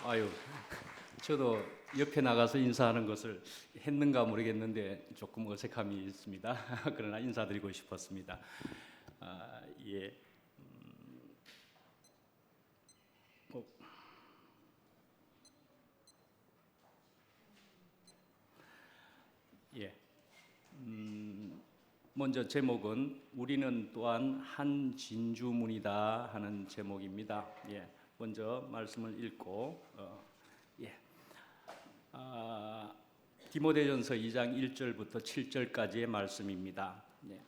아유, 저도 옆에 나가서 인사하는 것을 했는가 모르겠는데 조금 어색함이 있습니다. 그러나 인사드리고 싶었습니다. 예, 뭐, 예. 먼저 제목은 우리는 또한 한 진주문이다 하는 제목입니다. 예, 먼저 말씀을 읽고 예. 디모데전서 2장 1절부터 7절까지의 말씀입니다. 네,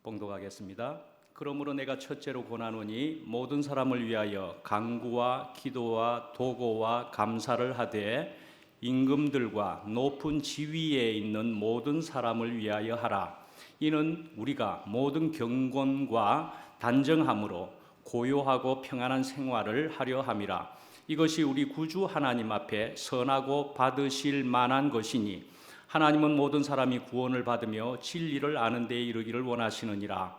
봉독하겠습니다. 그러므로 내가 첫째로 권하노니 모든 사람을 위하여 간구와 기도와 도고와 감사를 하되 임금들과 높은 지위에 있는 모든 사람을 위하여 하라. 이는 우리가 모든 경건과 단정함으로 고요하고 평안한 생활을 하려 함이라. 이것이 우리 구주 하나님 앞에 선하고 받으실 만한 것이니 하나님은 모든 사람이 구원을 받으며 진리를 아는 데에 이르기를 원하시느니라.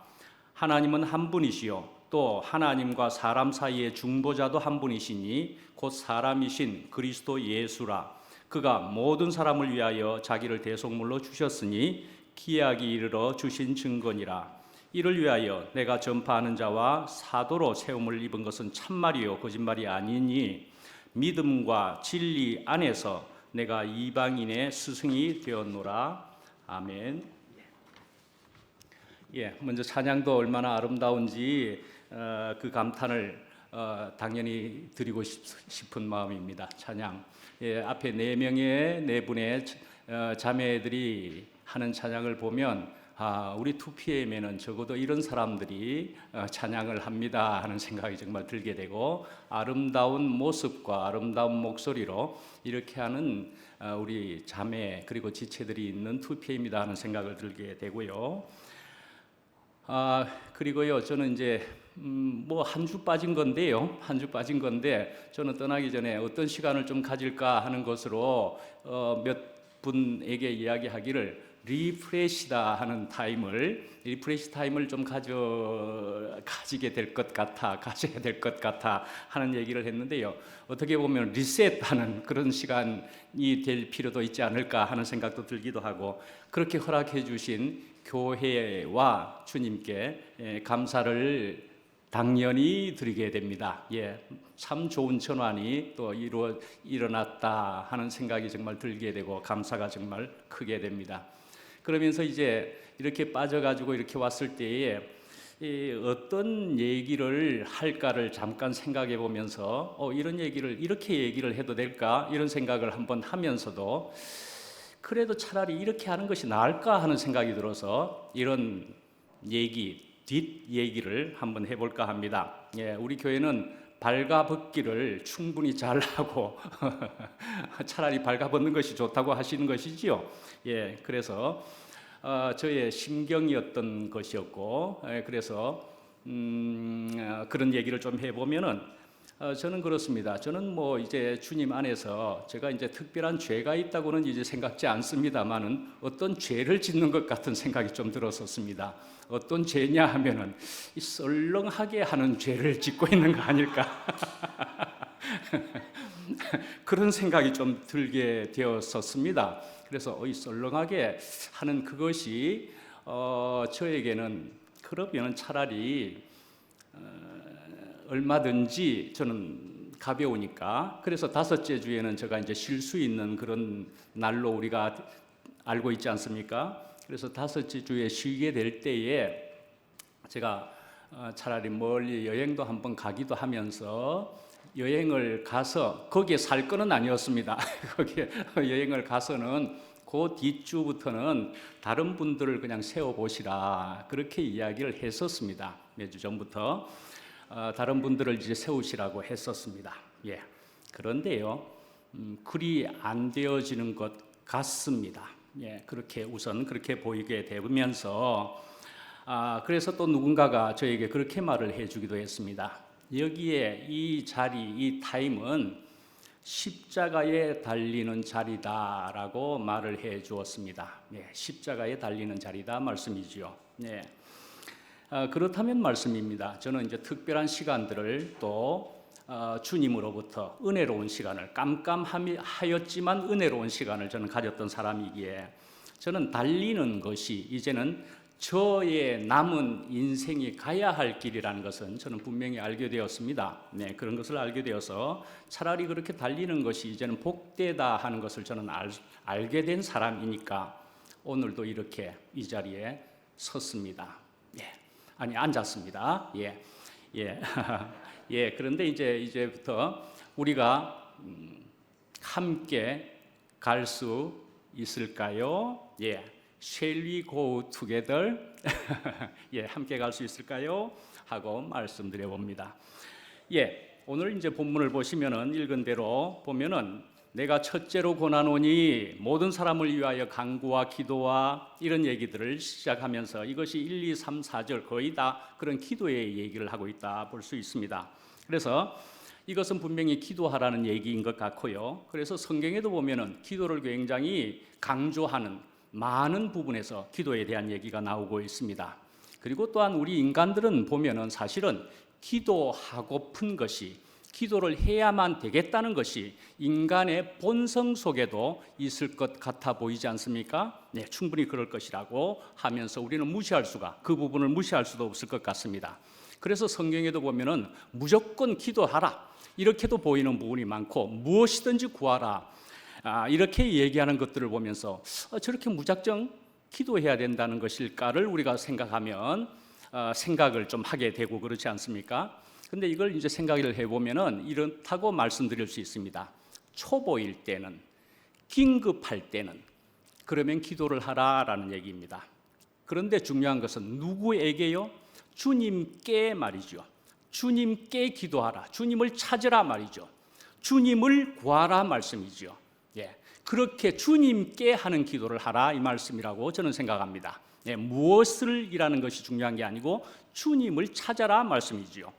하나님은 한 분이시요 또 하나님과 사람 사이의 중보자도 한 분이시니 곧 사람이신 그리스도 예수라. 그가 모든 사람을 위하여 자기를 대속물로 주셨으니 기약이 이르러 주신 증거니라. 이를 위하여 내가 전파하는 자와 사도로 세움을 입은 것은 참말이요 거짓말이 아니니 믿음과 진리 안에서 내가 이방인의 스승이 되었노라. 아멘. 예, 먼저 찬양도 얼마나 아름다운지 그 감탄을 당연히 드리고 싶은 마음입니다. 찬양. 예, 앞에 네 분의 자매들이 하는 찬양을 보면 우리 2PM에는 적어도 이런 사람들이 찬양을 합니다 하는 생각이 정말 들게 되고, 아름다운 모습과 아름다운 목소리로 이렇게 하는 우리 자매 그리고 지체들이 있는 2PM이다 하는 생각을 들게 되고요. 그리고요, 저는 이제 뭐 한 주 빠진 건데요. 한 주 빠진 건데 저는 떠나기 전에 어떤 시간을 좀 가질까 하는 것으로 몇 분에게 이야기하기를 리프레시다 하는 리프레시 타임을 좀 가져야 될 것 같아 하는 얘기를 했는데요. 어떻게 보면 리셋하는 그런 시간이 될 필요도 있지 않을까 하는 생각도 들기도 하고, 그렇게 허락해 주신 교회와 주님께 감사를 당연히 드리게 됩니다. 예, 참 좋은 전환이 또 일어났다 하는 생각이 정말 들게 되고 감사가 정말 크게 됩니다. 그러면서 이제 이렇게 빠져가지고 이렇게 왔을 때에 어떤 얘기를 할까를 잠깐 생각해 보면서 이렇게 얘기를 해도 될까 이런 생각을 한번 하면서도 그래도 차라리 이렇게 하는 것이 나을까 하는 생각이 들어서 이런 뒷얘기를 한번 해볼까 합니다. 예, 우리 교회는 발가벗기를 충분히 잘하고 차라리 발가벗는 것이 좋다고 하시는 것이지요. 예, 그래서 저의 심경이었던 것이었고, 그래서 그런 얘기를 좀 해보면은 저는 그렇습니다. 저는 뭐 이제 주님 안에서 제가 이제 특별한 죄가 있다고는 이제 생각지 않습니다만은 어떤 죄를 짓는 것 같은 생각이 좀 들었었습니다. 어떤 죄냐 하면은 이 썰렁하게 하는 죄를 짓고 있는 거 아닐까 그런 생각이 좀 들게 되었었습니다. 그래서 이 썰렁하게 하는 그것이 저에게는 그러면 차라리 얼마든지 저는 가벼우니까, 그래서 5째 주에는 제가 이제 쉴 수 있는 그런 날로 우리가 알고 있지 않습니까? 그래서 5째 주에 쉬게 될 때에 제가 차라리 멀리 여행도 한번 가기도 하면서 여행을 가서 거기에 살 거는 아니었습니다. 거기에 여행을 가서는 그 뒷주부터는 다른 분들을 그냥 세워보시라 그렇게 이야기를 했었습니다. 몇 주 전부터 다른 분들을 이제 세우시라고 했었습니다. 예. 그런데요, 그리 안 되어지는 것 같습니다. 예, 우선 그렇게 보이게 되면서 그래서 또 누군가가 저에게 그렇게 말을 해주기도 했습니다. 여기에 이 타임은 십자가에 달리는 자리다라고 말을 해 주었습니다. 예, 십자가에 달리는 자리다 말씀이지요. 예. 그렇다면 말씀입니다. 저는 이제 특별한 시간들을 또 주님으로부터 은혜로운 시간을, 깜깜하였지만 은혜로운 시간을 저는 가졌던 사람이기에 저는 달리는 것이 이제는 저의 남은 인생이 가야 할 길이라는 것은 저는 분명히 알게 되었습니다. 네, 그런 것을 알게 되어서 차라리 그렇게 달리는 것이 이제는 복되다 하는 것을 저는 알게 된 사람이니까 오늘도 이렇게 이 자리에 섰습니다. 예, 아니 앉았습니다. 예, 예, 예. 그런데 이제부터 우리가 함께 갈 수 있을까요? 예. Shall we go together? 예, 함께 갈 수 있을까요? 하고 말씀드려 봅니다. 예, 오늘 이제 본문을 보시면은 읽은 대로 보면은 내가 첫째로 권하노니 모든 사람을 위하여 간구와 기도와 이런 얘기들을 시작하면서 이것이 1, 2, 3, 4절 거의 다 그런 기도의 얘기를 하고 있다 볼 수 있습니다. 그래서 이것은 분명히 기도하라는 얘기인 것 같고요. 그래서 성경에도 보면은 기도를 굉장히 강조하는 많은 부분에서 기도에 대한 얘기가 나오고 있습니다. 그리고 또한 우리 인간들은 보면은 사실은 기도하고픈 것이, 기도를 해야만 되겠다는 것이 인간의 본성 속에도 있을 것 같아 보이지 않습니까? 네, 충분히 그럴 것이라고 하면서 우리는 그 부분을 무시할 수도 없을 것 같습니다. 그래서 성경에도 보면은 무조건 기도하라 이렇게도 보이는 부분이 많고 무엇이든지 구하라 이렇게 얘기하는 것들을 보면서 저렇게 무작정 기도해야 된다는 것일까를 우리가 생각하면 생각을 좀 하게 되고 그렇지 않습니까? 근데 이걸 이제 생각을 해보면은 이렇다고 말씀드릴 수 있습니다. 초보일 때는, 긴급할 때는 그러면 기도를 하라라는 얘기입니다. 그런데 중요한 것은 누구에게요? 주님께 말이죠. 주님께 기도하라. 주님을 찾으라 말이죠. 주님을 구하라 말씀이죠. 예, 그렇게 주님께 하는 기도를 하라 이 말씀이라고 저는 생각합니다. 예, 무엇을 이라는 것이 중요한 게 아니고 주님을 찾아라 말씀이지요.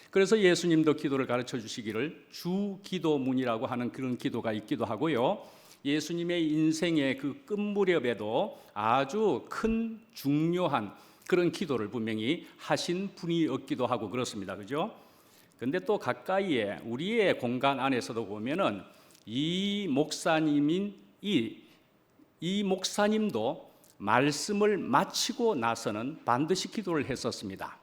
그래서 예수님도 기도를 가르쳐 주시기를 주기도문이라고 하는 그런 기도가 있기도 하고요. 예수님의 인생의 그 끝무렵에도 아주 큰 중요한 그런 기도를 분명히 하신 분이었기도 하고 그렇습니다. 그죠? 근데 또 가까이에 우리의 공간 안에서도 보면은 이 목사님도 말씀을 마치고 나서는 반드시 기도를 했었습니다.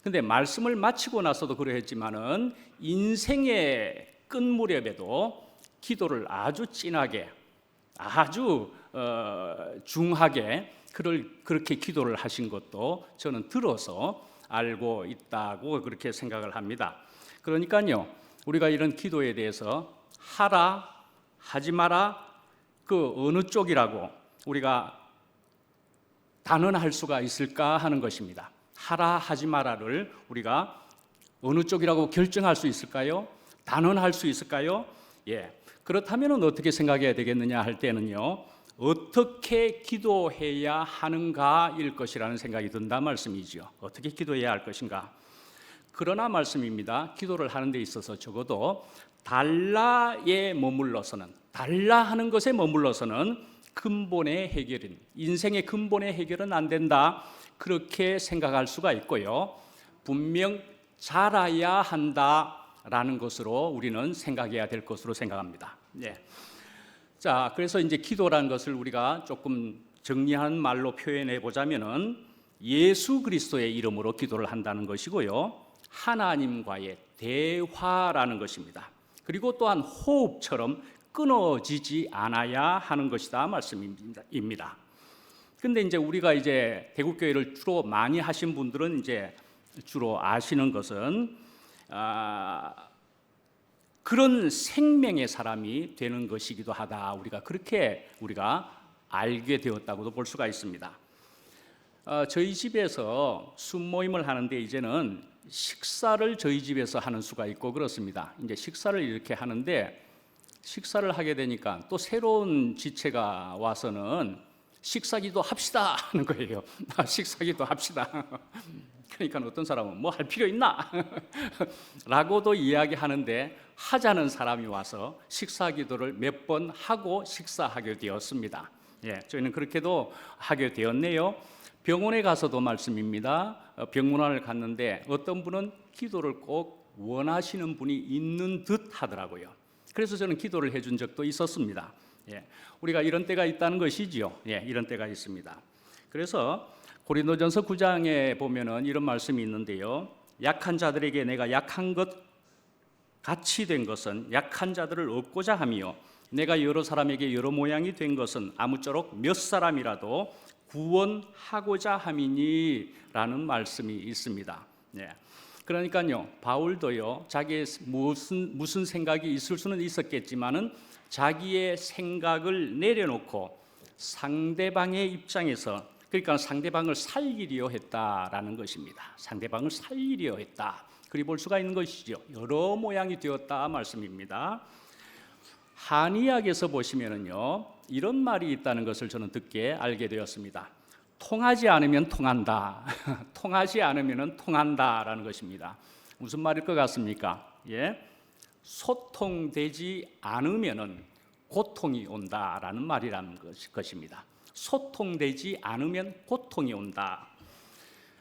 근데 말씀을 마치고 나서도 그러했지만은 인생의 끝무렵에도 기도를 아주 진하게, 아주 중하게 그렇게 기도를 하신 것도 저는 들어서 알고 있다고 그렇게 생각을 합니다. 그러니까요, 우리가 이런 기도에 대해서 하라, 하지 마라, 그 어느 쪽이라고 우리가 단언할 수가 있을까 하는 것입니다. 하라, 하지 마라를 우리가 어느 쪽이라고 결정할 수 있을까요? 단언할 수 있을까요? 예. 그렇다면 어떻게 생각해야 되겠느냐 할 때는요, 어떻게 기도해야 하는가일 것이라는 생각이 든다 말씀이죠. 어떻게 기도해야 할 것인가? 그러나 말씀입니다. 기도를 하는 데 있어서 적어도 달라에 머물러서는, 달라 하는 것에 머물러서는 근본의 해결은, 인생의 근본의 해결은 안 된다. 그렇게 생각할 수가 있고요. 분명 잘해야 한다라는 것으로 우리는 생각해야 될 것으로 생각합니다. 예. 자, 그래서 이제 기도라는 것을 우리가 조금 정리한 말로 표현해 보자면은 예수 그리스도의 이름으로 기도를 한다는 것이고요. 하나님과의 대화라는 것입니다. 그리고 또한 호흡처럼 끊어지지 않아야 하는 것이다 말씀입니다. 근데 이제 우리가 이제 대국교회를 주로 많이 하신 분들은 이제 주로 아시는 것은 그런 생명의 사람이 되는 것이기도 하다. 우리가 알게 되었다고도 볼 수가 있습니다. 저희 집에서 순모임을 하는데 이제는 식사를 저희 집에서 하는 수가 있고 그렇습니다. 이제 식사를 이렇게 하는데 식사를 하게 되니까 또 새로운 지체가 와서는 식사기도 합시다 하는 거예요. 식사기도 합시다. 그러니까 어떤 사람은 뭐 할 필요 있나? 라고도 이야기하는데 하자는 사람이 와서 식사기도를 몇 번 하고 식사하게 되었습니다. 예, 저희는 그렇게도 하게 되었네요. 병원에 가서도 말씀입니다. 병문안을 갔는데 어떤 분은 기도를 꼭 원하시는 분이 있는 듯 하더라고요. 그래서 저는 기도를 해준 적도 있었습니다. 예, 우리가 이런 때가 있다는 것이지요. 예, 이런 때가 있습니다. 그래서 고린도전서 9장에 보면은 이런 말씀이 있는데요. 약한 자들에게 내가 약한 것 같이 된 것은 약한 자들을 얻고자 하며 내가 여러 사람에게 여러 모양이 된 것은 아무쪼록 몇 사람이라도 구원하고자 함이니라는 말씀이 있습니다. 네. 그러니까요, 바울도요, 자기의 무슨 생각이 있을 수는 있었겠지만은 자기의 생각을 내려놓고 상대방의 입장에서, 그러니까 상대방을 살리려 했다라는 것입니다. 상대방을 살리려 했다. 그리 볼 수가 있는 것이죠. 여러 모양이 되었다 말씀입니다. 한의학에서 보시면은요, 이런 말이 있다는 것을 저는 듣게 알게 되었습니다. 통하지 않으면 통한다. 통하지 않으면 통한다라는 것입니다. 무슨 말일 것 같습니까? 예, 소통되지 않으면은 고통이 온다라는 말이라는 것입니다. 소통되지 않으면 고통이 온다.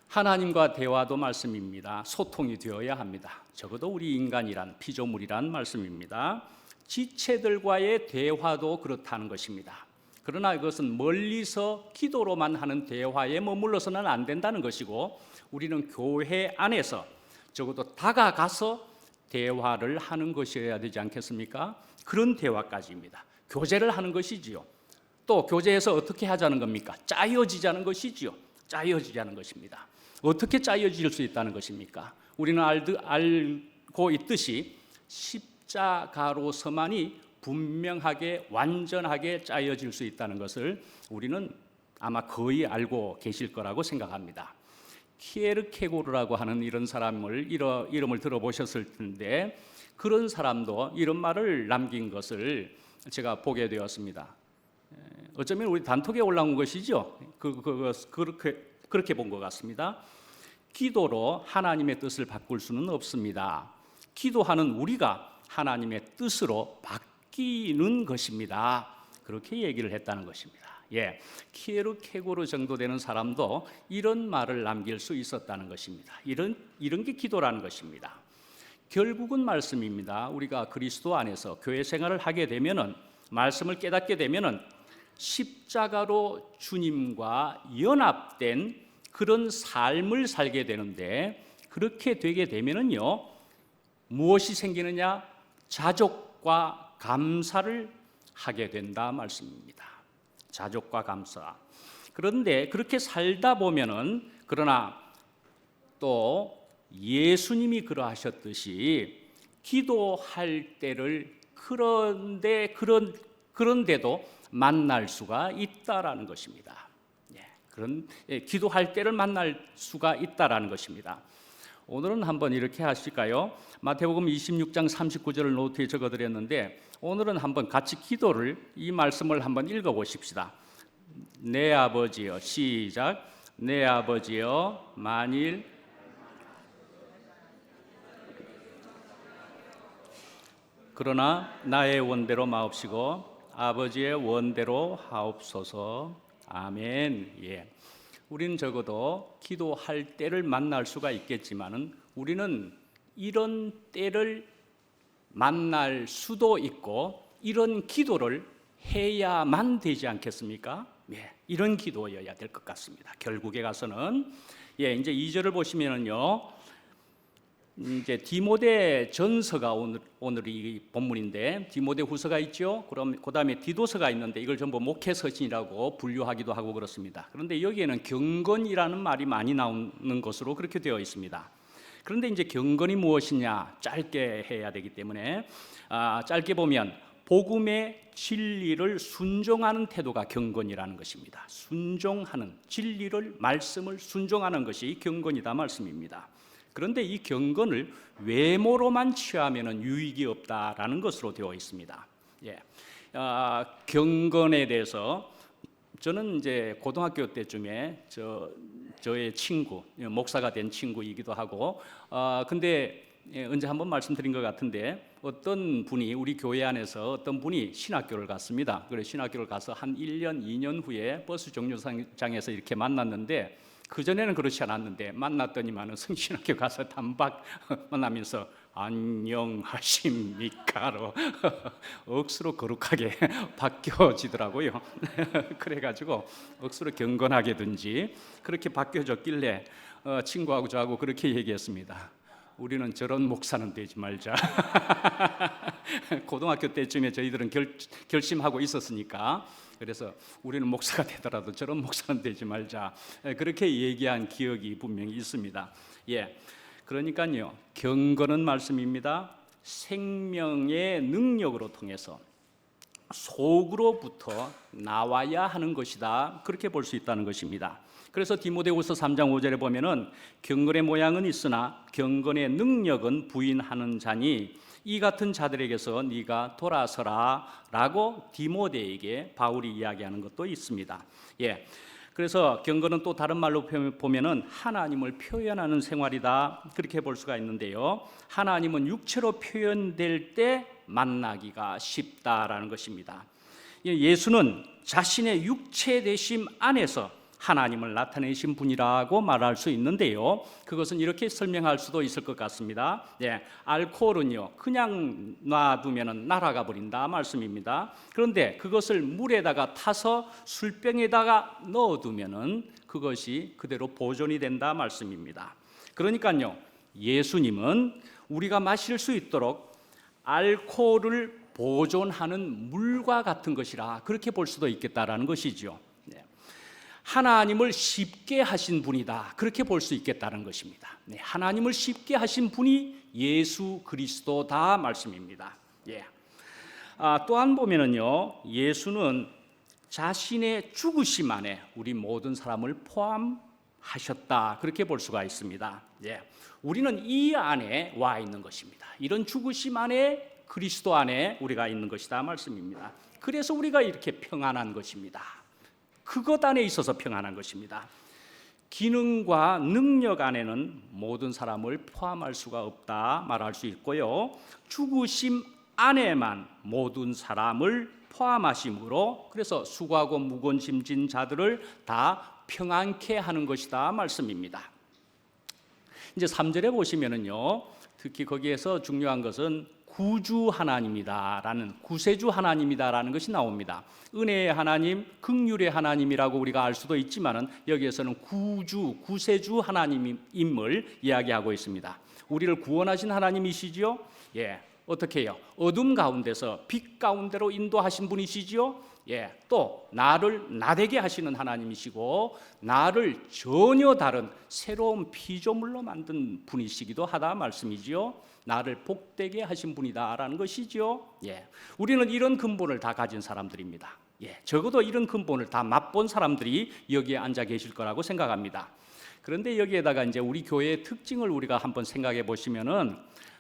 하나님과 대화도 말씀입니다. 소통이 되어야 합니다. 적어도 우리 인간이란 피조물이란 말씀입니다. 지체들과의 대화도 그렇다는 것입니다. 그러나 이것은 멀리서 기도로만 하는 대화에 머물러서는 안 된다는 것이고, 우리는 교회 안에서 적어도 다가가서 대화를 하는 것이어야 되지 않겠습니까? 그런 대화까지입니다. 교제를 하는 것이지요. 또 교제에서 어떻게 하자는 겁니까? 짜여지자는 것이지요. 짜여지자는 것입니다. 어떻게 짜여질 수 있다는 것입니까? 우리는 알고 있듯이 십자가로서만이 분명하게 완전하게 짜여질 수 있다는 것을 우리는 아마 거의 알고 계실 거라고 생각합니다. 키에르케고르라고 하는 이런 사람을 이름을 들어보셨을 텐데, 그런 사람도 이런 말을 남긴 것을 제가 보게 되었습니다. 어쩌면 우리 단톡에 올라온 것이죠. 그렇게 본 것 같습니다. 기도로 하나님의 뜻을 바꿀 수는 없습니다. 기도하는 우리가 하나님의 뜻으로 바뀌는 것입니다. 그렇게 얘기를 했다는 것입니다. 예, 키에르케고르 정도 되는 사람도 이런 말을 남길 수 있었다는 것입니다. 이런 게 기도라는 것입니다. 결국은 말씀입니다. 우리가 그리스도 안에서 교회 생활을 하게 되면은, 말씀을 깨닫게 되면은 십자가로 주님과 연합된 그런 삶을 살게 되는데, 그렇게 되게 되면은요, 무엇이 생기느냐? 자족과 감사를 하게 된다 말씀입니다. 자족과 감사. 그런데 그렇게 살다 보면은, 그러나 또 예수님이 그러하셨듯이 기도할 때를 그런데도 만날 수가 있다라는 것입니다. 기도할 때를 만날 수가 있다라는 것입니다. 오늘은 한번 이렇게 하실까요? 마태복음 26장 39절을 노트에 적어드렸는데, 오늘은 한번 같이 기도를, 이 말씀을 한번 읽어보십시다. 내 아버지여, 시작. 내 아버지여, 만일 그러나 나의 원대로 마옵시고 아버지의 원대로 하옵소서. 아멘. 예. 우리는 적어도 기도할 때를 만날 수가 있겠지만은, 우리는 이런 때를 만날 수도 있고 이런 기도를 해야만 되지 않겠습니까? 예, 이런 기도여야 될 것 같습니다. 결국에 가서는, 예, 이제 2절을 보시면은요, 이제 디모데 전서가 오늘 이 본문인데, 디모데 후서가 있죠. 그럼 그다음에 디도서가 있는데, 이걸 전부 목회 서신이라고 분류하기도 하고 그렇습니다. 그런데 여기에는 경건이라는 말이 많이 나오는 것으로 그렇게 되어 있습니다. 그런데 이제 경건이 무엇이냐, 짧게 해야 되기 때문에 짧게 보면 복음의 진리를 순종하는 태도가 경건이라는 것입니다. 순종하는, 진리를, 말씀을 순종하는 것이 경건이다 말씀입니다. 그런데 이 경건을 외모로만 취하면 유익이 없다라는 것으로 되어 있습니다. 예. 경건에 대해서 저는 이제 고등학교 때쯤에 저의 친구, 목사가 된 친구이기도 하고, 근데 언제 한번 말씀드린 것 같은데, 어떤 분이, 우리 교회 안에서 어떤 분이 신학교를 갔습니다. 그래서 신학교를 가서 한 1년, 2년 후에 버스 정류장에서 이렇게 만났는데, 그전에는 그렇지 않았는데 만났더니만은 성신학교 가서 단박 만나면서 안녕하십니까로 억수로 거룩하게 바뀌어지더라고요. 그래가지고 억수로 경건하게든지 그렇게 바뀌어졌길래 친구하고 저하고 그렇게 얘기했습니다. 우리는 저런 목사는 되지 말자. 고등학교 때쯤에 저희들은 결심하고 있었으니까, 그래서 우리는 목사가 되더라도 저런 목사는 되지 말자, 그렇게 얘기한 기억이 분명히 있습니다. 그러니까요, 경건은 말씀입니다. 생명의 능력으로 통해서 속으로부터 나와야 하는 것이다, 그렇게 볼 수 있다는 것입니다. 그래서 디모데후서 3장 5절에 보면은 경건의 모양은 있으나 경건의 능력은 부인하는 자니 이 같은 자들에게서 네가 돌아서라 라고 디모데에게 바울이 이야기하는 것도 있습니다. 그래서 경건은 또 다른 말로 보면은 하나님을 표현하는 생활이다, 그렇게 볼 수가 있는데요, 하나님은 육체로 표현될 때 만나기가 쉽다라는 것입니다. 예수는 자신의 육체 되심 안에서 하나님을 나타내신 분이라고 말할 수 있는데요, 그것은 이렇게 설명할 수도 있을 것 같습니다. 알코올은요 그냥 놔두면 날아가 버린다 말씀입니다. 그런데 그것을 물에다가 타서 술병에다가 넣어두면 그것이 그대로 보존이 된다 말씀입니다. 그러니까요, 예수님은 우리가 마실 수 있도록 알코올을 보존하는 물과 같은 것이라, 그렇게 볼 수도 있겠다라는 것이죠. 하나님을 쉽게 하신 분이다, 그렇게 볼 수 있겠다는 것입니다. 하나님을 쉽게 하신 분이 예수 그리스도다 말씀입니다. 또한 보면은요, 예수는 자신의 죽으심 안에 우리 모든 사람을 포함하셨다, 그렇게 볼 수가 있습니다. 우리는 이 안에 와 있는 것입니다. 이런 죽으심 안에, 그리스도 안에 우리가 있는 것이다 말씀입니다. 그래서 우리가 이렇게 평안한 것입니다. 그것 안에 있어서 평안한 것입니다. 기능과 능력 안에는 모든 사람을 포함할 수가 없다 말할 수 있고요, 죽으심 안에만 모든 사람을 포함하심으로, 그래서 수고하고 무거운 짐진 자들을 다 평안케 하는 것이다 말씀입니다. 이제 3절에 보시면은요, 특히 거기에서 중요한 것은 구주 하나님이다라는, 구세주 하나님이다라는 것이 나옵니다. 은혜의 하나님, 긍휼의 하나님이라고 우리가 알 수도 있지만은 여기에서는 구주, 구세주 하나님임을 이야기하고 있습니다. 우리를 구원하신 하나님이시지요. 어떻게 해요? 어둠 가운데서 빛 가운데로 인도하신 분이시지요. 또 나를 나되게 하시는 하나님이시고 나를 전혀 다른 새로운 피조물로 만든 분이시기도 하다 말씀이지요. 나를 복되게 하신 분이다라는 것이죠. 우리는 이런 근본을 다 가진 사람들입니다. 적어도 이런 근본을 다 맛본 사람들이 여기에 앉아 계실 거라고 생각합니다. 그런데 여기에다가 이제 우리 교회의 특징을 우리가 한번 생각해 보시면은,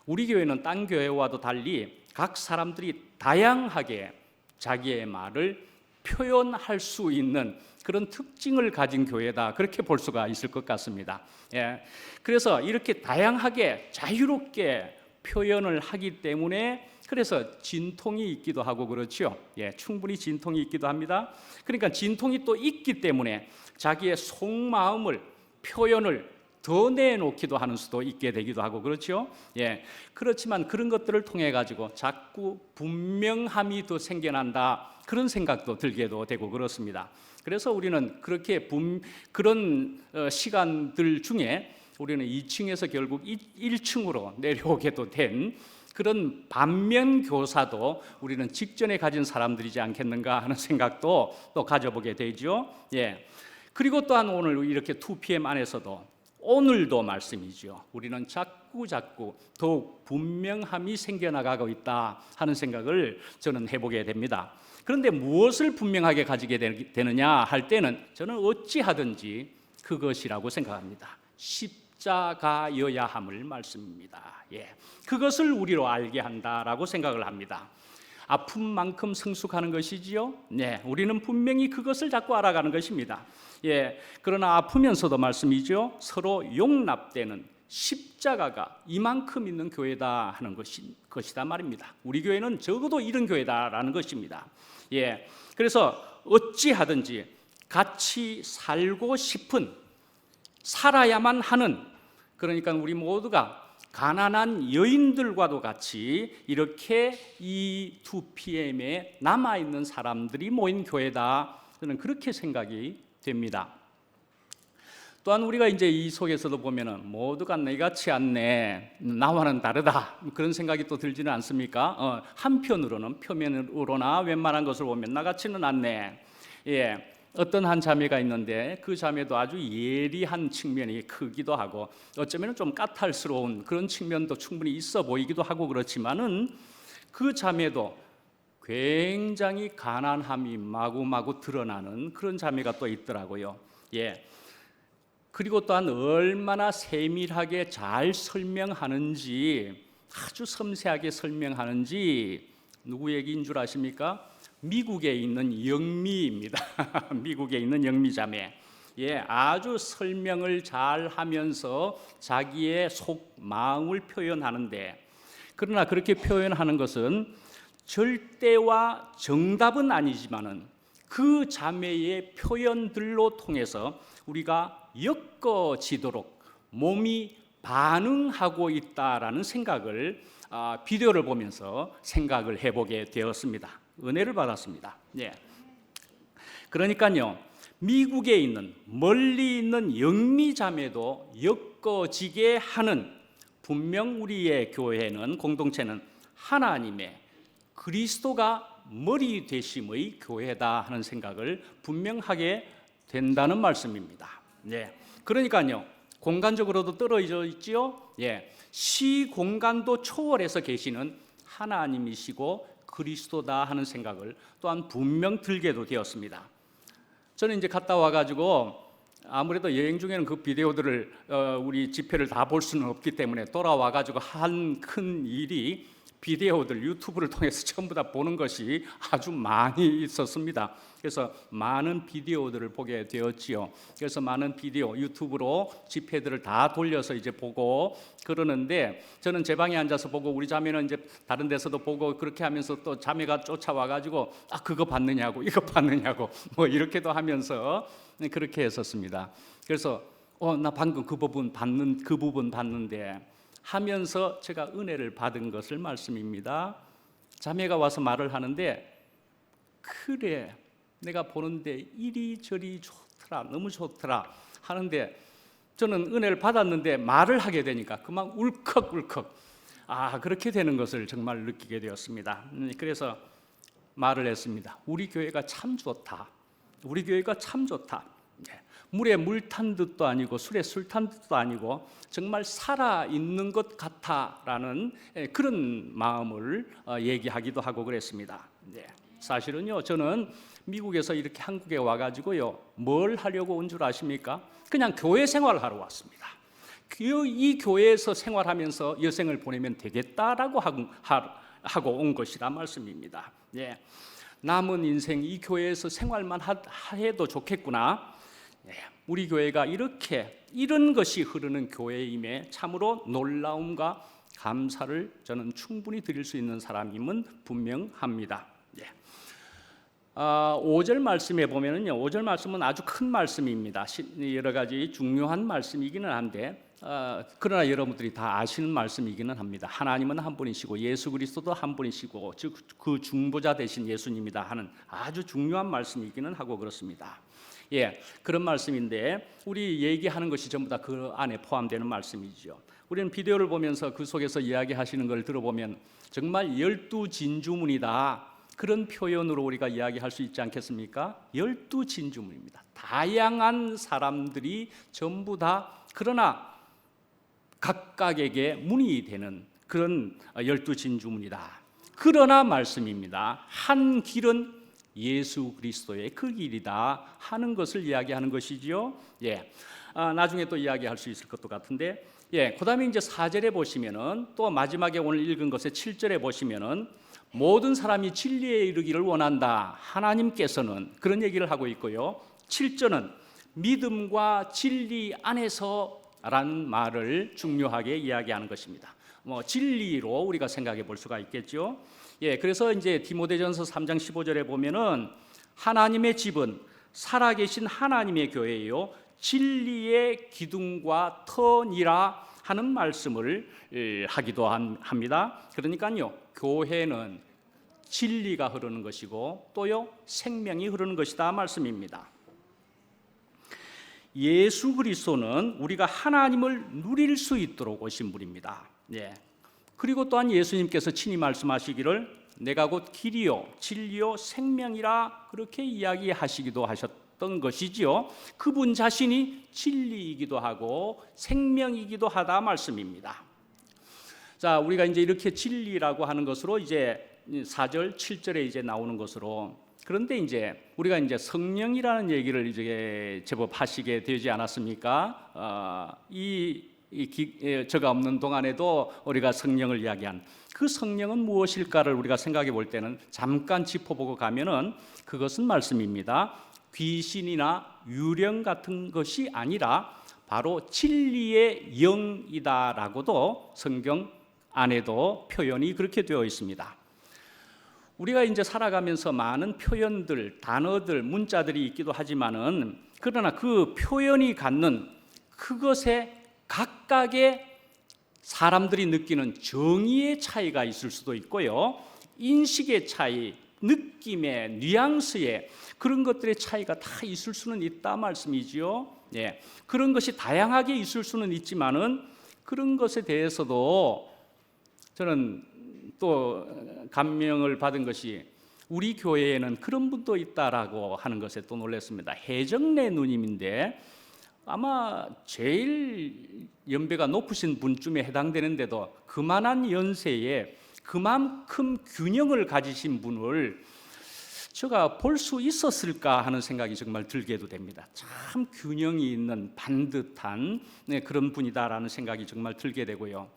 우리 교회는 딴 교회와도 달리 각 사람들이 다양하게 자기의 말을 표현할 수 있는 그런 특징을 가진 교회다, 그렇게 볼 수가 있을 것 같습니다. 그래서 이렇게 다양하게 자유롭게 표현을 하기 때문에 그래서 진통이 있기도 하고 그렇죠. 충분히 진통이 있기도 합니다. 그러니까 진통이 또 있기 때문에 자기의 속마음을 표현을 더 내놓기도 하는 수도 있게 되기도 하고 그렇죠. 그렇지만 그런 것들을 통해 가지고 자꾸 분명함이 더 생겨난다, 그런 생각도 들게도 되고 그렇습니다. 그래서 우리는 그렇게 그런 시간들 중에 우리는 2층에서 결국 1층으로 내려오게도 된 그런 반면 교사도 우리는 직전에 가진 사람들이지 않겠는가 하는 생각도 또 가져보게 되죠. 그리고 또한 오늘 이렇게 2PM 안에서도 오늘도 말씀이죠. 우리는 자꾸 더욱 분명함이 생겨나가고 있다 하는 생각을 저는 해보게 됩니다. 그런데 무엇을 분명하게 가지게 되느냐 할 때는 저는 어찌하든지 그것이라고 생각합니다. 십자가여야 함을 말씀입니다. 그것을 우리로 알게 한다라고 생각을 합니다. 아픔만큼 성숙하는 것이지요. 우리는 분명히 그것을 자꾸 알아가는 것입니다. 그러나 아프면서도 말씀이죠. 서로 용납되는 십자가가 이만큼 있는 교회다 하는 것이다 말입니다. 우리 교회는 적어도 이런 교회다라는 것입니다. 그래서 어찌하든지 같이 살고 싶은, 살아야만 하는, 그러니까 우리 모두가 가난한 여인들과도 같이 이렇게 이 2PM에 남아있는 사람들이 모인 교회다. 저는 그렇게 생각이 됩니다. 또한 우리가 이제 이 속에서도 보면은 모두가 내 같지 않네, 나와는 다르다, 그런 생각이 또 들지는 않습니까? 한편으로는 표면으로나 웬만한 것을 보면 나 같지는 않네. 예, 어떤 한 자매가 있는데 그 자매도 아주 예리한 측면이 크기도 하고 어쩌면 좀 까탈스러운 그런 측면도 충분히 있어 보이기도 하고 그렇지만은 그 자매도 굉장히 가난함이 마구마구 드러나는 그런 자매가 또 있더라고요. 예. 그리고 또한 얼마나 세밀하게 잘 설명하는지, 아주 섬세하게 설명하는지, 누구 얘기인 줄 아십니까? 미국에 있는 영미입니다. 미국에 있는 영미 자매. 예, 아주 설명을 잘 하면서 자기의 속 마음을 표현하는데, 그러나 그렇게 표현하는 것은 절대와 정답은 아니지만은 그 자매의 표현들로 통해서 우리가 엮어지도록 몸이 반응하고 있다라는 생각을 비디오를 보면서 생각을 해보게 되었습니다. 은혜를 받았습니다. 예. 그러니까요, 미국에 있는 멀리 있는 영미 자매도 엮어지게 하는, 분명 우리의 교회는, 공동체는 하나님의 그리스도가 머리 되심의 교회다 하는 생각을 분명하게 된다는 말씀입니다. 네. 그러니까요, 공간적으로도 떨어져 있지요. 예. 시공간도 초월해서 계시는 하나님이시고 그리스도다 하는 생각을 또한 분명 들게도 되었습니다. 저는 이제 갔다 와가지고 아무래도 여행 중에는 그 비디오들을 우리 집회를 다 볼 수는 없기 때문에 돌아와가지고 한 큰 일이 비디오들 유튜브를 통해서 전부 다 보는 것이 아주 많이 있었습니다. 그래서 많은 비디오들을 보게 되었지요. 그래서 많은 비디오 유튜브로 집회들을 다 돌려서 이제 보고 그러는데, 저는 제 방에 앉아서 보고 우리 자매는 이제 다른 데서도 보고 그렇게 하면서 또 자매가 쫓아와 가지고 그거 봤느냐고 이거 봤느냐고 뭐 이렇게도 하면서 그렇게 했었습니다. 그래서 나 방금 그 부분 봤는데 하면서 제가 은혜를 받은 것을 말씀입니다. 자매가 와서 말을 하는데, 그래 내가 보는데 이리저리 좋더라, 너무 좋더라 하는데, 저는 은혜를 받았는데 말을 하게 되니까 그만 울컥울컥 그렇게 되는 것을 정말 느끼게 되었습니다. 그래서 말을 했습니다. 우리 교회가 참 좋다. 우리 교회가 참 좋다. 물에 물 탄 듯도 아니고 술에 술 탄 듯도 아니고 정말 살아있는 것 같아라는 그런 마음을 얘기하기도 하고 그랬습니다. 사실은요, 저는 미국에서 이렇게 한국에 와가지고요, 뭘 하려고 온 줄 아십니까? 그냥 교회 생활을 하러 왔습니다. 이 교회에서 생활하면서 여생을 보내면 되겠다라고 하고 온 것이라 말씀입니다. 남은 인생 이 교회에서 생활만 해도 좋겠구나. 우리 교회가 이런 것이 흐르는 교회임에 참으로 놀라움과 감사를 저는 충분히 드릴 수 있는 사람임은 분명합니다. 5절 말씀에 보면은요, 5절 말씀은 아주 큰 말씀입니다. 여러 가지 중요한 말씀이기는 한데, 그러나 여러분들이 다 아시는 말씀이기는 합니다. 하나님은 한 분이시고 예수 그리스도도 한 분이시고 즉 그 중보자 되신 예수님이다 하는 아주 중요한 말씀이기는 하고 그렇습니다. 그런 말씀인데 우리 얘기하는 것이 전부 다 그 안에 포함되는 말씀이죠. 우리는 비디오를 보면서 그 속에서 이야기하시는 걸 들어보면 정말 12진주문이다, 그런 표현으로 우리가 이야기할 수 있지 않겠습니까? 12진주문입니다. 다양한 사람들이 전부 다, 그러나 각각에게 문이 되는 그런 12진주문이다. 그러나 말씀입니다. 한 길은 예수 그리스도의 그 길이다 하는 것을 이야기하는 것이지요. 나중에 또 이야기할 수 있을 것도 같은데, 그다음에 이제 4절에 보시면은, 또 마지막에 오늘 읽은 것의 7절에 보시면은 모든 사람이 진리에 이르기를 원한다. 하나님께서는 그런 얘기를 하고 있고요. 7절은 믿음과 진리 안에서라는 말을 중요하게 이야기하는 것입니다. 진리로 우리가 생각해 볼 수가 있겠죠. 그래서 이제 디모데전서 3장 15절에 보면은 하나님의 집은 살아계신 하나님의 교회요 진리의 기둥과 터니라 하는 말씀을 하기도 합니다. 그러니까요, 교회는 진리가 흐르는 것이고 또요 생명이 흐르는 것이다 말씀입니다. 예수 그리스도는 우리가 하나님을 누릴 수 있도록 오신 분입니다. 그리고 또한 예수님께서 친히 말씀하시기를 내가 곧 길이요 진리요 생명이라 그렇게 이야기하시기도 하셨던 것이지요. 그분 자신이 진리이기도 하고 생명이기도 하다 말씀입니다. 자, 우리가 이제 이렇게 진리라고 하는 것으로 이제 4절, 7절에 이제 나오는 것으로, 그런데 이제 우리가 이제 성령이라는 얘기를 이제 제법 하시게 되지 않았습니까? 저가 없는 동안에도 우리가 성령을 이야기한 그 성령은 무엇일까를 우리가 생각해 볼 때는 잠깐 짚어보고 가면은 그것은 말씀입니다. 귀신이나 유령 같은 것이 아니라 바로 진리의 영이다라고도 성경 안에도 표현이 그렇게 되어 있습니다. 우리가 이제 살아가면서 많은 표현들, 단어들, 문자들이 있기도 하지만은 그러나 그 표현이 갖는 그것에 각각의 사람들이 느끼는 정의의 차이가 있을 수도 있고요, 인식의 차이, 느낌의 뉘앙스의 그런 것들의 차이가 다 있을 수는 있다 말씀이지요. 그런 것이 다양하게 있을 수는 있지만은 그런 것에 대해서도 저는 또 감명을 받은 것이 우리 교회에는 그런 분도 있다라고 하는 것에 또 놀랐습니다. 해정래 누님인데 아마 제일 연배가 높으신 분쯤에 해당되는데도 그만한 연세에 그만큼 균형을 가지신 분을 제가 볼 수 있었을까 하는 생각이 정말 들게도 됩니다. 참 균형이 있는 반듯한 그런 분이다라는 생각이 정말 들게 되고요.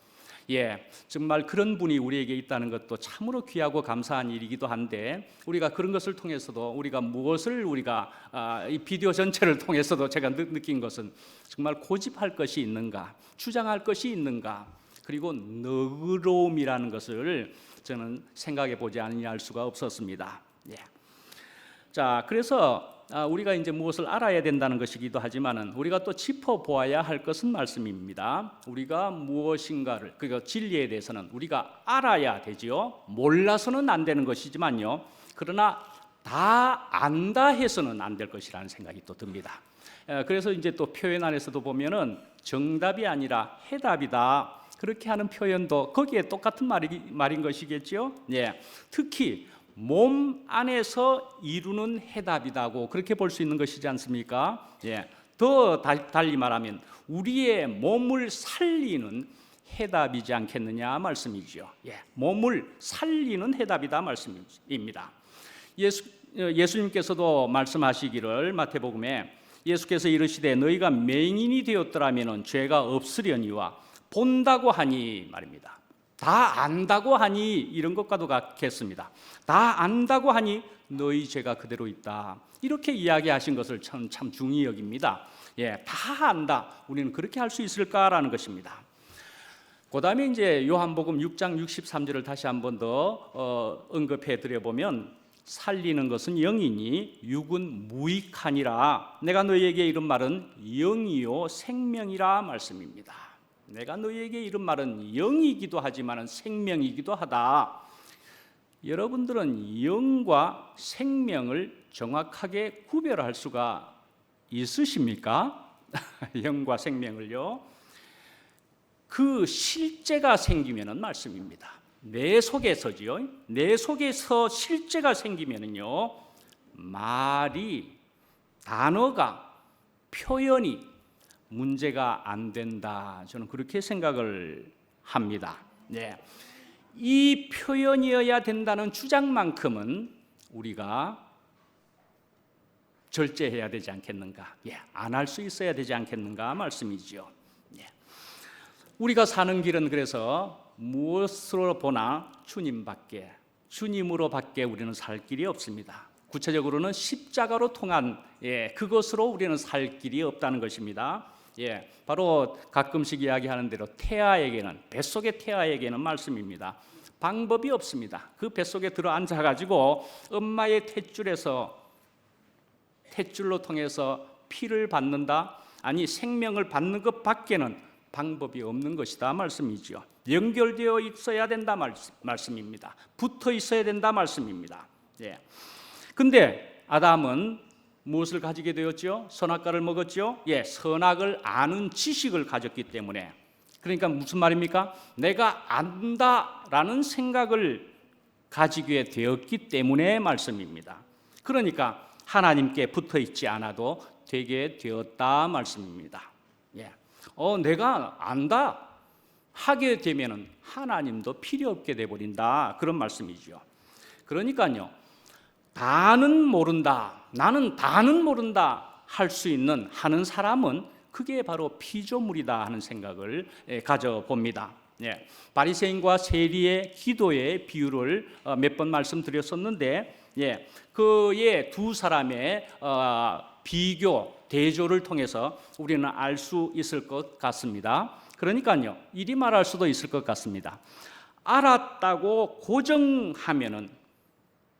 정말 그런 분이 우리에게 있다는 것도 참으로 귀하고 감사한 일이기도 한데, 우리가 그런 것을 통해서도 우리가 무엇을 이 비디오 전체를 통해서도 제가 느낀 것은 정말 고집할 것이 있는가, 주장할 것이 있는가, 그리고 너그러움이라는 것을 저는 생각해 보지 않을 수가 없었습니다. 자, 그래서 우리가 이제 무엇을 알아야 된다는 것이기도 하지만은 우리가 또 짚어보아야 할 것은 말씀입니다. 우리가 무엇인가를, 그러니까 진리에 대해서는 우리가 알아야 되지요. 몰라서는 안 되는 것이지만요, 그러나 다 안다 해서는 안 될 것이라는 생각이 또 듭니다. 그래서 이제 또 표현 안에서도 보면은 정답이 아니라 해답이다, 그렇게 하는 표현도 거기에 똑같은 말인 것이겠죠. 특히 몸 안에서 이루는 해답이다고 그렇게 볼 수 있는 것이지 않습니까? 더 달리 말하면 우리의 몸을 살리는 해답이지 않겠느냐 말씀이죠. 몸을 살리는 해답이다 말씀입니다. 예수님께서도 말씀하시기를 마태복음에 예수께서 이르시되 너희가 맹인이 되었더라면 죄가 없으려니와 본다고 하니 말입니다. 다 안다고 하니 이런 것과도 같겠습니다. 다 안다고 하니 너희 죄가 그대로 있다, 이렇게 이야기하신 것을 참 중히 여깁니다. 다 안다, 우리는 그렇게 할 수 있을까라는 것입니다. 그 다음에 이제 요한복음 6장 63절을 다시 한 번 더 언급해 드려보면 살리는 것은 영이니 육은 무익하니라 내가 너희에게 이른 말은 영이요 생명이라 말씀입니다. 내가 너희에게 이른 말은 영이기도 하지만 생명이기도 하다. 여러분들은 영과 생명을 정확하게 구별할 수가 있으십니까? 영과 생명을요. 그 실제가 생기면은 말씀입니다. 내 속에서지요. 내 속에서 실제가 생기면은요, 말이, 단어가, 표현이 문제가 안 된다, 저는 그렇게 생각을 합니다. 이 표현이어야 된다는 주장만큼은 우리가 절제해야 되지 않겠는가, 안 할 수 있어야 되지 않겠는가 말씀이죠. 우리가 사는 길은 그래서 무엇으로 보나 주님밖에, 주님으로 밖에 우리는 살 길이 없습니다. 구체적으로는 십자가로 통한 그것으로 우리는 살 길이 없다는 것입니다. 바로 가끔씩 이야기하는 대로 태아에게는, 뱃속의 태아에게는 말씀입니다. 방법이 없습니다. 그 뱃속에 들어 앉아가지고 엄마의 탯줄로 통해서 피를 받는다, 아니 생명을 받는 것 밖에는 방법이 없는 것이다 말씀이죠. 연결되어 있어야 된다 말씀입니다. 붙어 있어야 된다 말씀입니다. 예. 근데 아담은 무엇을 가지게 되었죠? 선악과를 먹었죠? 예, 선악을 아는 지식을 가졌기 때문에. 그러니까 무슨 말입니까? 내가 안다라는 생각을 가지게 되었기 때문에 말씀입니다. 그러니까 하나님께 붙어 있지 않아도 되게 되었다 말씀입니다. 예. 내가 안다 하게 되면은 하나님도 필요 없게 돼 버린다 그런 말씀이죠. 그러니까요. 다는 모른다. 나는 다는 모른다 할 수 있는 하는 사람은 그게 바로 피조물이다 하는 생각을 가져봅니다. 예. 바리새인과 세리의 기도의 비유를 몇 번 말씀드렸었는데, 예. 그의 두 사람의 비교, 대조를 통해서 우리는 알 수 있을 것 같습니다. 그러니까요, 이리 말할 수도 있을 것 같습니다. 알았다고 고정하면은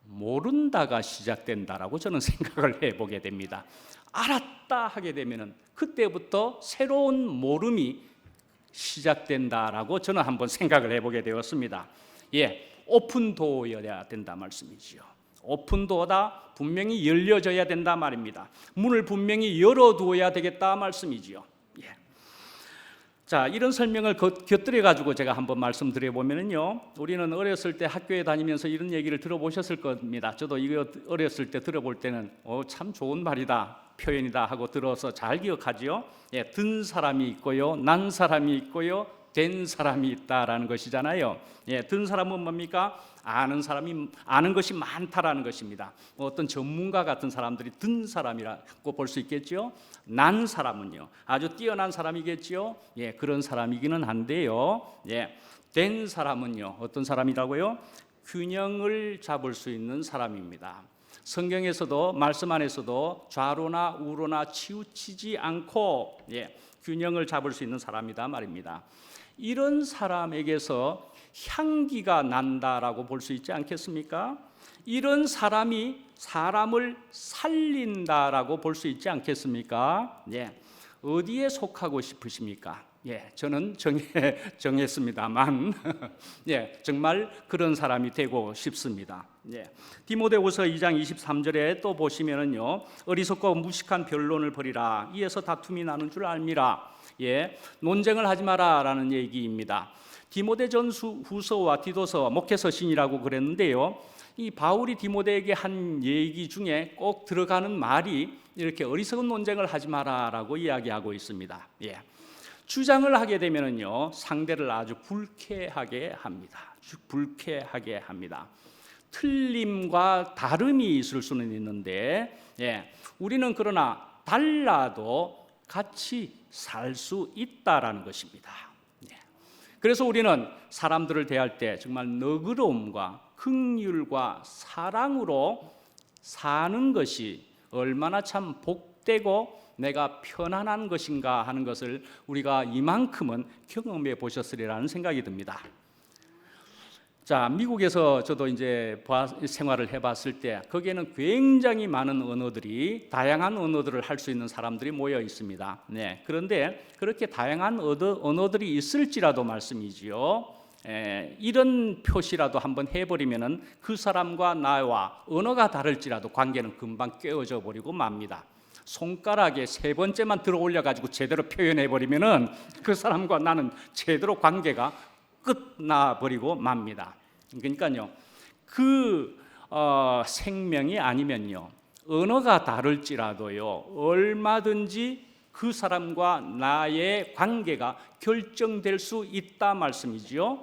모른다가 시작된다라고 저는 생각을 해보게 됩니다. 알았다 하게 되면은 그때부터 새로운 모름이 시작된다라고 저는 한번 생각을 해보게 되었습니다. 예, 오픈도어여야 된다 말씀이지요. 오픈도어다, 분명히 열려져야 된다 말입니다. 문을 분명히 열어두어야 되겠다 말씀이지요. 예. 자, 이런 설명을 곁들여 가지고 제가 한번 말씀드려 보면은요, 우리는 어렸을 때 학교에 다니면서 이런 얘기를 들어보셨을 겁니다. 저도 이거 어렸을 때 들어볼 때는 참 좋은 말이다, 표현이다 하고 들어서 잘 기억하지요. 예, 든 사람이 있고요, 난 사람이 있고요, 된 사람이 있다라는 것이잖아요. 예, 든 사람은 뭡니까? 아는 사람이 아는 것이 많다라는 것입니다. 어떤 전문가 같은 사람들이 든 사람이라고 볼 수 있겠죠. 난 사람은요, 아주 뛰어난 사람이겠죠. 예, 그런 사람이기는 한데요. 예, 된 사람은요, 어떤 사람이라고요? 균형을 잡을 수 있는 사람입니다. 성경에서도 말씀 안에서도 좌로나 우로나 치우치지 않고 균형을 잡을 수 있는 사람이다 말입니다. 이런 사람에게서 향기가 난다라고 볼 수 있지 않겠습니까? 이런 사람이 사람을 살린다라고 볼 수 있지 않겠습니까? 어디에 속하고 싶으십니까? 저는 정했습니다만 정말 그런 사람이 되고 싶습니다. 디모데후서 2장 23절에 또 보시면은요, 어리석고 무식한 변론을 벌이라, 이에서 다툼이 나는 줄 알미라. 논쟁을 하지 마라라는 얘기입니다. 디모데전후서와 디도서 목회서신이라고 그랬는데요, 이 바울이 디모데에게 한 얘기 중에 꼭 들어가는 말이 이렇게 어리석은 논쟁을 하지 마라라고 이야기하고 있습니다. 주장을 하게 되면은요, 상대를 아주 불쾌하게 합니다. 불쾌하게 합니다. 틀림과 다름이 있을 수는 있는데, 우리는 그러나 달라도 같이 살 수 있다라는 것입니다. 그래서 우리는 사람들을 대할 때 정말 너그러움과 긍휼과 사랑으로 사는 것이 얼마나 참 복되고 내가 편안한 것인가 하는 것을 우리가 이만큼은 경험해 보셨으리라는 생각이 듭니다. 자, 미국에서 저도 이제 생활을 해봤을 때 거기에는 굉장히 많은 언어들이, 다양한 언어들을 할 수 있는 사람들이 모여 있습니다. 그런데 그렇게 다양한 언어들이 있을지라도 말씀이지요, 이런 표시라도 한번 해버리면은 그 사람과 나와 언어가 다를지라도 관계는 금방 깨어져 버리고 맙니다. 손가락에 세 번째만 들어 올려가지고 제대로 표현해버리면은 그 사람과 나는 제대로 관계가 끝나버리고 맙니다. 그러니까요, 그 생명이 아니면요, 언어가 다를지라도요, 얼마든지 그 사람과 나의 관계가 결정될 수 있다 말씀이지요.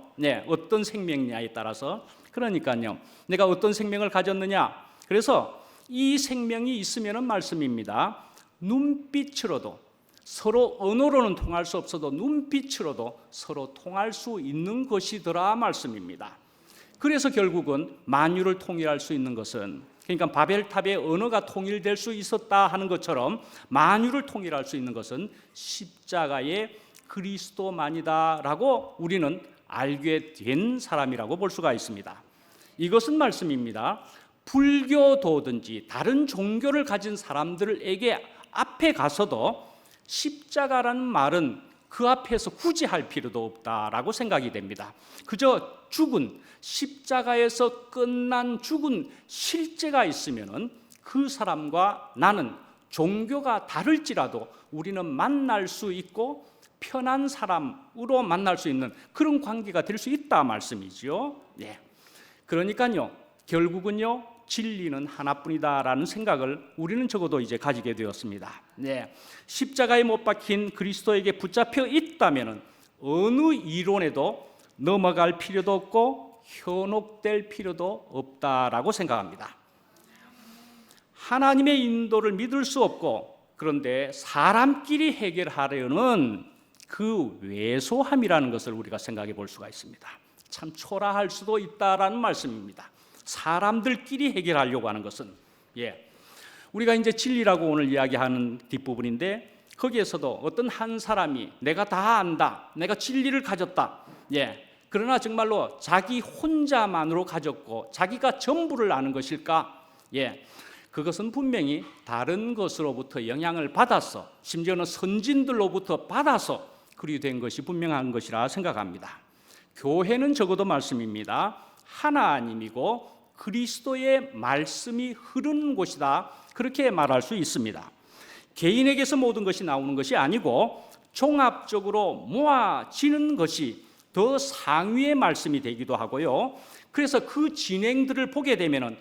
어떤 생명이냐에 따라서. 그러니까요, 내가 어떤 생명을 가졌느냐, 그래서 이 생명이 있으면은 말씀입니다, 눈빛으로도 서로 언어로는 통할 수 없어도 눈빛으로도 서로 통할 수 있는 것이더라 말씀입니다. 그래서 결국은 만유를 통일할 수 있는 것은, 그러니까 바벨탑의 언어가 통일될 수 있었다 하는 것처럼 만유를 통일할 수 있는 것은 십자가의 그리스도만이다라고 우리는 알게 된 사람이라고 볼 수가 있습니다. 이것은 말씀입니다, 불교도든지 다른 종교를 가진 사람들에게 앞에 가서도 십자가라는 말은 그 앞에서 굳이 할 필요도 없다라고 생각이 됩니다. 그저 죽은 십자가에서 끝난 죽은 실제가 있으면은 그 사람과 나는 종교가 다를지라도 우리는 만날 수 있고 편한 사람으로 만날 수 있는 그런 관계가 될 수 있다 말씀이지요. 예. 그러니까요, 결국은요, 진리는 하나뿐이다라는 생각을 우리는 적어도 이제 가지게 되었습니다. 네. 십자가에 못 박힌 그리스도에게 붙잡혀 있다면은 어느 이론에도 넘어갈 필요도 없고 현혹될 필요도 없다라고 생각합니다. 하나님의 인도를 믿을 수 없고, 그런데 사람끼리 해결하려는 그 왜소함이라는 것을 우리가 생각해 볼 수가 있습니다. 참 초라할 수도 있다라는 말씀입니다. 사람들끼리 해결하려고 하는 것은, 우리가 이제 진리라고 오늘 이야기하는 뒷부분인데, 거기에서도 어떤 한 사람이 내가 다 안다, 내가 진리를 가졌다, 그러나 정말로 자기 혼자만으로 가졌고 자기가 전부를 아는 것일까? 그것은 분명히 다른 것으로부터 영향을 받아서, 심지어는 선진들로부터 받아서 그리 된 것이 분명한 것이라 생각합니다. 교회는 적어도 말씀입니다. 하나님이고 그리스도의 말씀이 흐르는 곳이다, 그렇게 말할 수 있습니다. 개인에게서 모든 것이 나오는 것이 아니고 종합적으로 모아지는 것이 더 상위의 말씀이 되기도 하고요. 그래서 그 진행들을 보게 되면은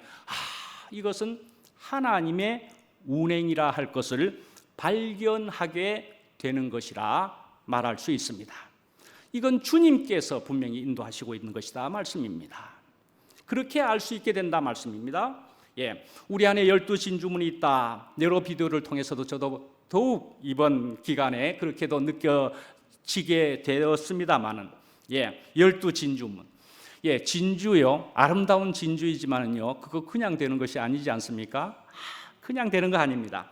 이것은 하나님의 운행이라 할 것을 발견하게 되는 것이라 말할 수 있습니다. 이건 주님께서 분명히 인도하시고 있는 것이다 말씀입니다. 그렇게 알 수 있게 된다 말씀입니다. 우리 안에 12진주문이 있다. 여러 비디오를 통해서도 저도 더욱 이번 기간에 그렇게도 느껴지게 되었습니다만은, 12진주문. 진주요, 아름다운 진주이지만은요, 그거 그냥 되는 것이 아니지 않습니까? 그냥 되는 거 아닙니다.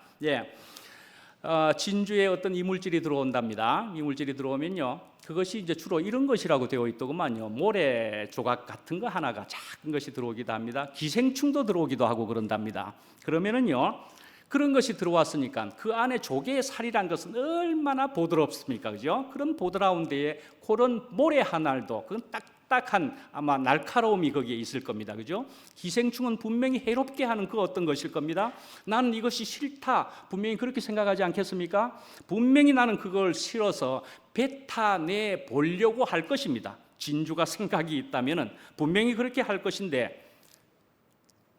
진주에 어떤 이물질이 들어온답니다. 이물질이 들어오면요, 그것이 이제 주로 이런 것이라고 되어 있더구만요. 모래 조각 같은 거 하나가 작은 것이 들어오기도 합니다. 기생충도 들어오기도 하고 그런답니다. 그러면은요, 그런 것이 들어왔으니까 그 안에 조개의 살이란 것은 얼마나 보드럽습니까, 그죠? 그런 보드라운 데에 그런 모래 하나도, 그건 딱딱한 아마 날카로움이 거기에 있을 겁니다, 그죠? 기생충은 분명히 해롭게 하는 그 어떤 것일 겁니다. 나는 이것이 싫다, 분명히 그렇게 생각하지 않겠습니까? 분명히 나는 그걸 싫어서 뱉어내 보려고 할 것입니다. 진주가 생각이 있다면은 분명히 그렇게 할 것인데,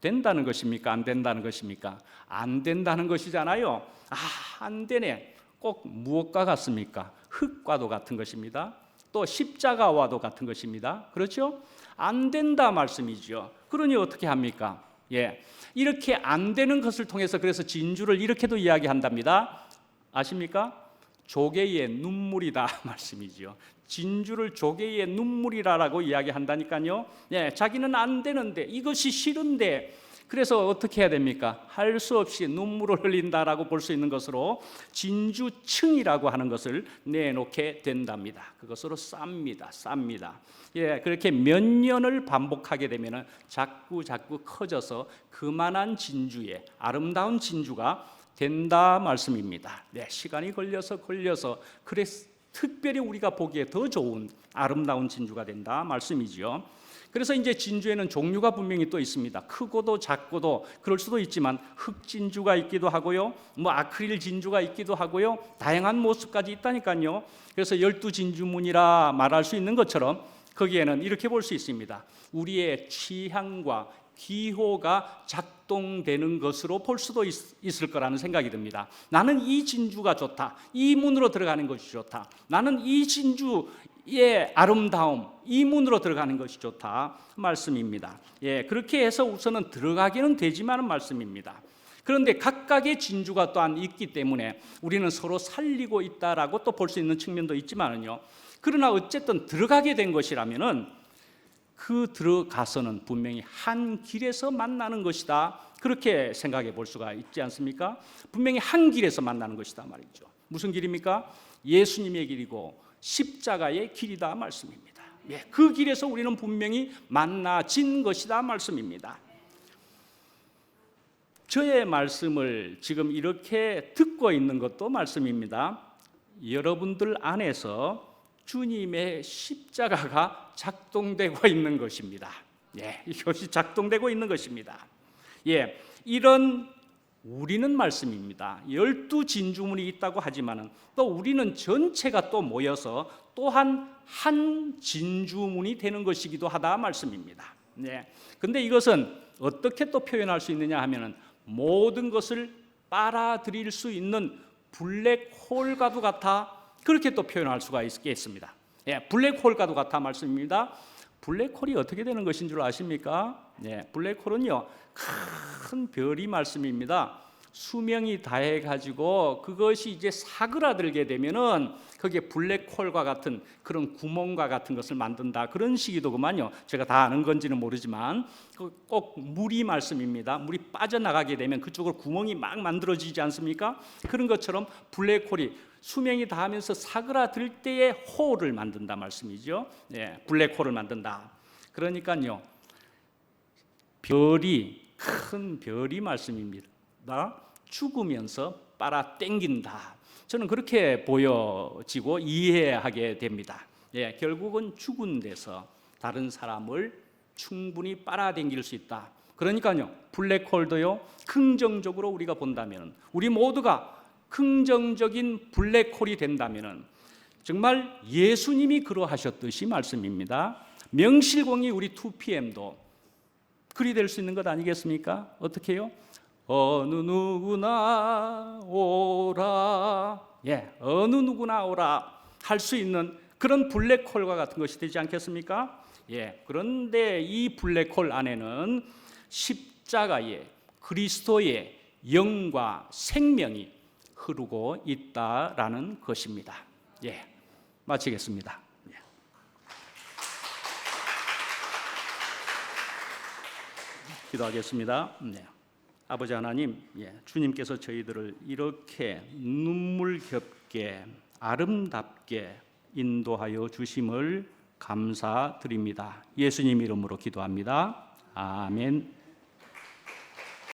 된다는 것입니까? 안 된다는 것입니까? 안 된다는 것이잖아요. 안 되네. 꼭 무엇과 같습니까? 흙과도 같은 것입니다. 또 십자가와도 같은 것입니다. 그렇죠? 안 된다 말씀이죠. 그러니 어떻게 합니까? 이렇게 안 되는 것을 통해서 그래서 진주를 이렇게도 이야기한답니다. 아십니까? 조개의 눈물이다 말씀이죠. 진주를 조개의 눈물이라고 이야기한다니까요. 자기는 안 되는데, 이것이 싫은데, 그래서 어떻게 해야 됩니까? 할 수 없이 눈물을 흘린다라고 볼 수 있는 것으로 진주층이라고 하는 것을 내놓게 된답니다. 그것으로 쌉니다. 그렇게 몇 년을 반복하게 되면 자꾸 커져서 그만한 진주에, 아름다운 진주가 된다 말씀입니다. 시간이 걸려서 그래서 특별히 우리가 보기에 더 좋은 아름다운 진주가 된다 말씀이지요. 그래서 이제 진주에는 종류가 분명히 또 있습니다. 크고도 작고도 그럴 수도 있지만 흑진주가 있기도 하고요, 아크릴 진주가 있기도 하고요, 다양한 모습까지 있다니까요. 그래서 12진주문이라 말할 수 있는 것처럼 거기에는 이렇게 볼 수 있습니다. 우리의 취향과 기호가 작동되는 것으로 볼 수도 있을 거라는 생각이 듭니다. 나는 이 진주가 좋다, 이 문으로 들어가는 것이 좋다, 나는 이 진주의 아름다움, 이 문으로 들어가는 것이 좋다 말씀입니다. 그렇게 해서 우선은 들어가기는 되지만 말씀입니다. 그런데 각각의 진주가 또한 있기 때문에 우리는 서로 살리고 있다라고 또 볼 수 있는 측면도 있지만은요, 그러나 어쨌든 들어가게 된 것이라면은 그 들어가서는 분명히 한 길에서 만나는 것이다, 그렇게 생각해 볼 수가 있지 않습니까? 분명히 한 길에서 만나는 것이다 말이죠. 무슨 길입니까? 예수님의 길이고 십자가의 길이다 말씀입니다. 그 길에서 우리는 분명히 만나진 것이다 말씀입니다. 저의 말씀을 지금 이렇게 듣고 있는 것도 말씀입니다. 여러분들 안에서 주님의 십자가가 작동되고 있는 것입니다. 예, 이것이 작동되고 있는 것입니다. 예, 이런 우리는 말씀입니다. 12진주문이 있다고 하지만은 또 우리는 전체가 또 모여서 또한 한 진주문이 되는 것이기도 하다 말씀입니다. 네. 근데 이것은 어떻게 또 표현할 수 있느냐 하면은 모든 것을 빨아들일 수 있는 블랙홀과도 같아, 그렇게 또 표현할 수가 있겠습니다. 예, 블랙홀과도 같아 말씀입니다. 블랙홀이 어떻게 되는 것인 줄 아십니까? 예, 블랙홀은요, 큰 별이 말씀입니다. 수명이 다해 가지고 그것이 이제 사그라들게 되면은 그게 블랙홀과 같은 그런 구멍과 같은 것을 만든다, 그런 식이더구만요. 제가 다 아는 건지는 모르지만 꼭 물이 말씀입니다. 물이 빠져나가게 되면 그쪽으로 구멍이 막 만들어지지 않습니까? 그런 것처럼 블랙홀이 수명이 다하면서 사그라들 때의 홀을 만든다 말씀이죠. 예, 블랙홀을 만든다. 그러니까요, 별이, 큰 별이 말씀입니다. 죽으면서 빨아당긴다. 저는 그렇게 보여지고 이해하게 됩니다. 예, 결국은 죽은 데서 다른 사람을 충분히 빨아당길 수 있다. 그러니까요, 블랙홀도요, 긍정적으로 우리가 본다면, 우리 모두가 긍정적인 블랙홀이 된다면 정말 예수님이 그러하셨듯이 말씀입니다. 명실공히 우리 2PM도 그리 될 수 있는 것 아니겠습니까? 어떻게 해요? 어느 누구나 오라. 예, 어느 누구나 오라 할 수 있는 그런 블랙홀과 같은 것이 되지 않겠습니까? 예, 그런데 이 블랙홀 안에는 십자가의 그리스도의 영과 생명이 흐르고 있다라는 것입니다. 예, 마치겠습니다. 예. 기도하겠습니다. 네. 아버지 하나님, 주님께서 저희들을 이렇게 눈물겹게 아름답게 인도하여 주심을 감사드립니다. 예수님 이름으로 기도합니다. 아멘.